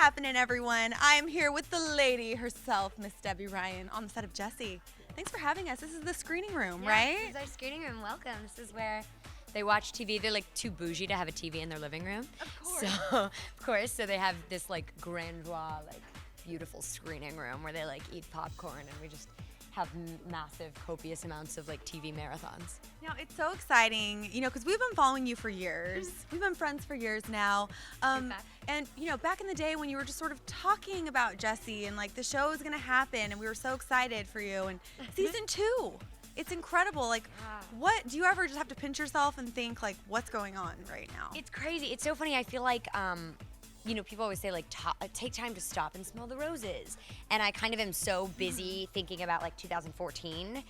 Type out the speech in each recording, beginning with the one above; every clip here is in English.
happening, everyone? I'm here with the lady herself, Miss Debby Ryan, on the set of Jessie. Thanks for having us. This is the screening room, right? This is our screening room. Welcome. This is where they watch TV. They're like too bougie to have a TV in their living room. Of course. So they have this like grandeur, like beautiful screening room where they like eat popcorn and we just have massive, copious amounts of like TV marathons. Now, it's so exciting, because we've been following you for years. We've been friends for years now. And, back in the day when you were just sort of talking about Jessie and like the show was going to happen and we were so excited for you. And season 2, it's incredible. Like, what, do you ever just have to pinch yourself and think like, what's going on right now? It's crazy. It's so funny. I feel like, people always say like, take time to stop and smell the roses. And I kind of am so busy thinking about like 2014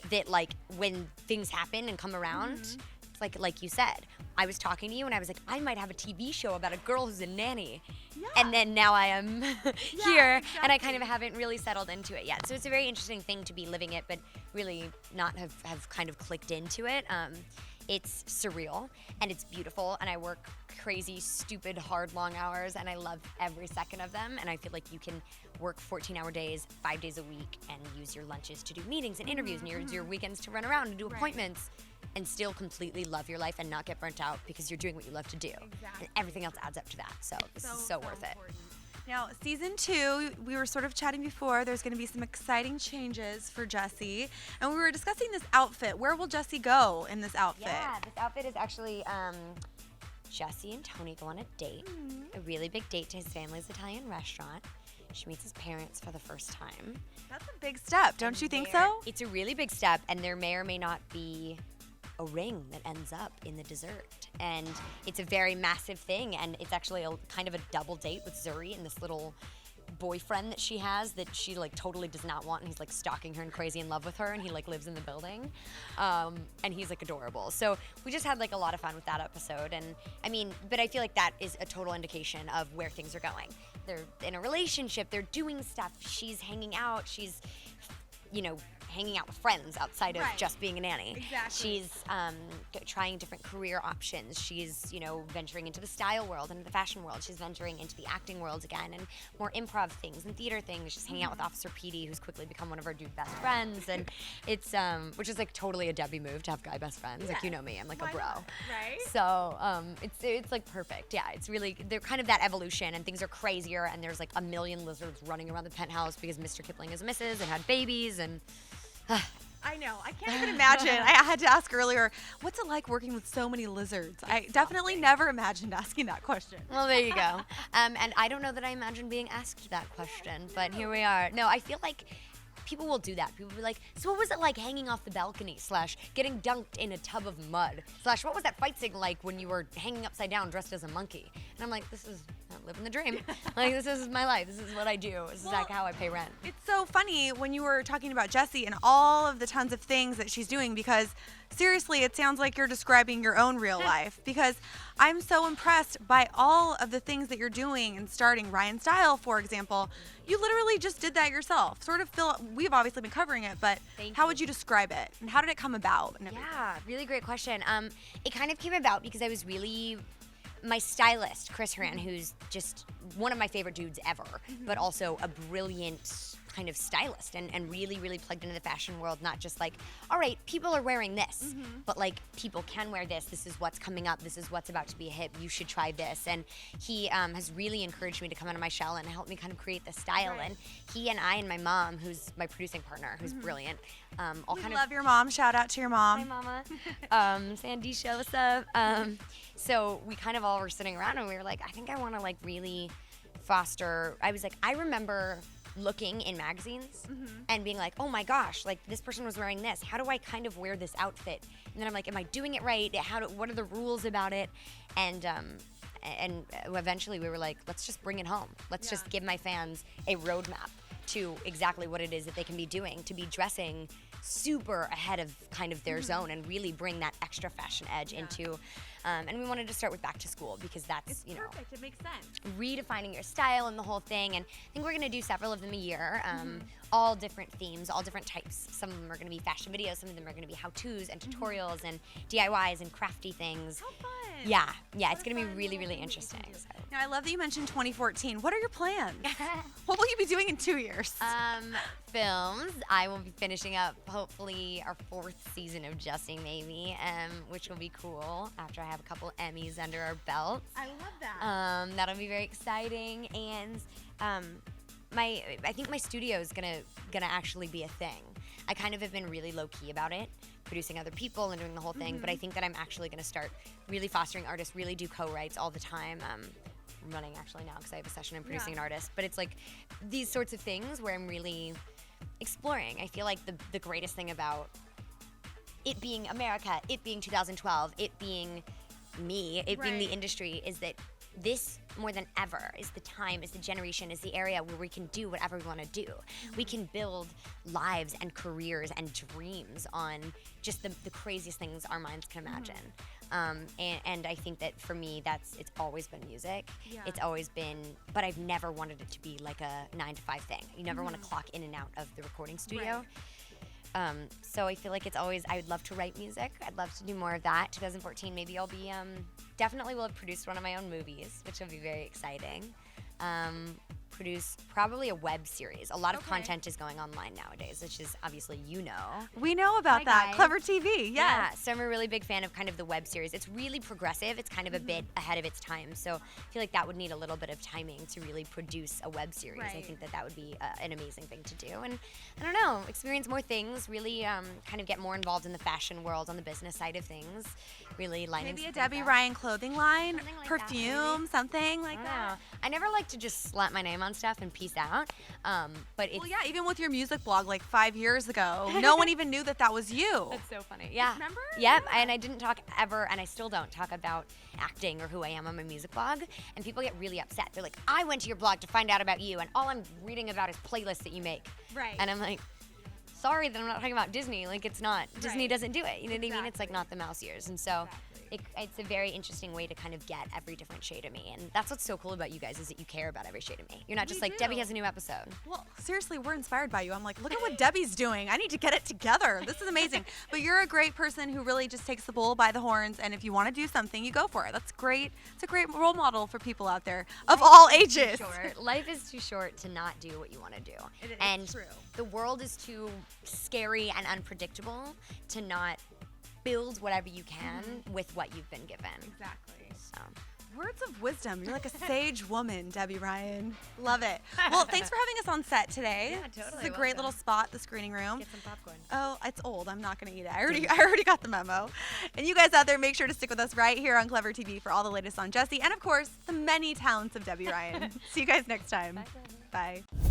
that like when things happen and come around, it's like you said, I was talking to you and I was like, I might have a TV show about a girl who's a nanny. Yeah. And then now I am here and I kind of haven't really settled into it yet. So it's a very interesting thing to be living it, but really not have kind of clicked into it. It's surreal and it's beautiful and I work crazy, stupid, hard, long hours and I love every second of them. And I feel like you can work 14-hour days, 5 days a week and use your lunches to do meetings and interviews and use your weekends to run around and do appointments and still completely love your life and not get burnt out because you're doing what you love to do. Exactly. And everything else adds up to that. So this is so worth it. Now, season 2, we were sort of chatting before, there's going to be some exciting changes for Jessie. And we were discussing this outfit. Where will Jessie go in this outfit? Yeah, this outfit is actually Jessie and Tony go on a date, a really big date to his family's Italian restaurant. She meets his parents for the first time. That's a big step, don't you think so? It's a really big step, and there may or may not be a ring that ends up in the dessert. And it's a very massive thing, and it's actually a kind of a double date with Zuri and this little boyfriend that she has that she like totally does not want, and he's like stalking her and crazy in love with her, and he like lives in the building, and he's like adorable. So we just had like a lot of fun with that episode, and but I feel like that is a total indication of where things are going. They're in a relationship, they're doing stuff, she's hanging out, she's hanging out with friends outside of just being a nanny. Exactly. She's trying different career options. She's, venturing into the style world and the fashion world. She's venturing into the acting world again and more improv things and theater things. She's hanging out with Officer Petey, who's quickly become one of our dude best friends. And it's, which is like totally a Debbie move to have guy best friends. Yeah. Like, you know me, I'm like Why a bro. not? Right? So it's like perfect. Yeah, it's really, they're kind of that evolution and things are crazier and there's like a million lizards running around the penthouse because Mr. Kipling is a Mrs. and had babies and I know. I can't even imagine. I had to ask earlier, what's it like working with so many lizards? I definitely never imagined asking that question. Well, there you go. And I don't know that I imagined being asked that question, but here we are. No, I feel like people will do that. People will be like, so what was it like hanging off the balcony / getting dunked in a tub of mud / what was that fight scene like when you were hanging upside down dressed as a monkey? And I'm like, I'm living the dream. Like, this is my life. This is what I do. This is like how I pay rent. It's so funny when you were talking about Jessie and all of the tons of things that she's doing because seriously, it sounds like you're describing your own real life because I'm so impressed by all of the things that you're doing and starting Ryan Style, for example. You literally just did that yourself. We've obviously been covering it, but how would you describe it? And how did it come about? Yeah, really great question. It kind of came about because I was my stylist, Chris Horan, who's just one of my favorite dudes ever, but also a brilliant kind of stylist and really, really plugged into the fashion world, not just like, all right, people are wearing this, but like people can wear this. This is what's coming up. This is what's about to be a hit. You should try this. And he has really encouraged me to come out of my shell and help me kind of create the style. And he and I and my mom, who's my producing partner, who's brilliant, love your mom. Shout out to your mom. Hi, Mama. Sandy, show what's up. So we kind of all were sitting around and we were like, I think I want to like really foster. I was like, I remember looking in magazines and being like, oh my gosh, like this person was wearing this. How do I kind of wear this outfit? And then I'm like, am I doing it right? What are the rules about it? And eventually we were like, let's just bring it home. Let's just give my fans a roadmap to exactly what it is that they can be doing, to be dressing super ahead of kind of their zone and really bring that extra fashion edge into And we wanted to start with back to school because that's, It's perfect. It makes sense. redefining your style and the whole thing. And I think we're going to do several of them a year, all different themes, all different types. Some of them are going to be fashion videos, some of them are going to be how-tos and tutorials and DIYs and crafty things. How fun. Yeah, it's going to be really, really interesting. So. Now, I love that you mentioned 2014. What are your plans? What will you be doing in 2 years? Films. I will be finishing up, hopefully, our 4th season of Jessie, maybe, which will be cool after I have a couple Emmys under our belts. I love that. That'll be very exciting, and I think my studio is gonna actually be a thing. I kind of have been really low key about it, producing other people and doing the whole thing. But I think that I'm actually gonna start really fostering artists, really do co-writes all the time. I'm running actually now because I have a session. I'm producing an artist, but it's like these sorts of things where I'm really exploring. I feel like the greatest thing about it being America, it being 2012, it being me, it being the industry is that this more than ever is the time, is the generation, is the area where we can do whatever we want to do. We can build lives and careers and dreams on just the craziest things our minds can imagine. And I think that for me, it's always been music. It's always been, but I've never wanted it to be like a 9-to-5 thing. You never want to clock in and out of the recording studio. So I feel like it's always, I would love to write music. I'd love to do more of that. 2014, maybe I'll be, definitely will have produced one of my own movies, which will be very exciting. Produce probably a web series. A lot of content is going online nowadays, which is obviously, We know about that. guys. Clever TV, Yeah, so I'm a really big fan of kind of the web series. It's really progressive. It's kind of a bit ahead of its time. So I feel like that would need a little bit of timing to really produce a web series. I think that would be an amazing thing to do. And I don't know, experience more things, really kind of get more involved in the fashion world, on the business side of things, really lining Maybe a something Debby up. Ryan clothing line, Something like that, perfume, something like that. I never like to just slap my name on stuff and peace out. But it's Well, yeah, even with your music blog like 5 years ago, no one even knew that was you. That's so funny. Yeah. Remember? Yep. And I didn't talk ever, and I still don't talk about acting or who I am on my music blog. And people get really upset. They're like, I went to your blog to find out about you, and all I'm reading about is playlists that you make. Right. And I'm like, sorry that I'm not talking about Disney. Like, it's not. Disney doesn't do it. You know what I mean? It's like not the mouse ears. And so it's a very interesting way to kind of get every different shade of me. And that's what's so cool about you guys is that you care about every shade of me. You're not just like, Debbie has a new episode. Well, seriously, we're inspired by you. I'm like, look at what Debbie's doing. I need to get it together. This is amazing. But you're a great person who really just takes the bull by the horns, and if you want to do something, you go for it. That's great. It's a great role model for people out there of all ages. Life is too short to not do what you want to do. It's true. The world is too scary and unpredictable to not build whatever you can with what you've been given. Exactly. So. Words of wisdom. You're like a sage woman, Debby Ryan. Love it. Well, thanks for having us on set today. Yeah, totally. This is a great little spot, the screening room. Get some popcorn. Oh, it's old. I'm not going to eat it. I already got the memo. And you guys out there, make sure to stick with us right here on Clever TV for all the latest on Jessie and, of course, the many talents of Debby Ryan. See you guys next time. Bye. Bye.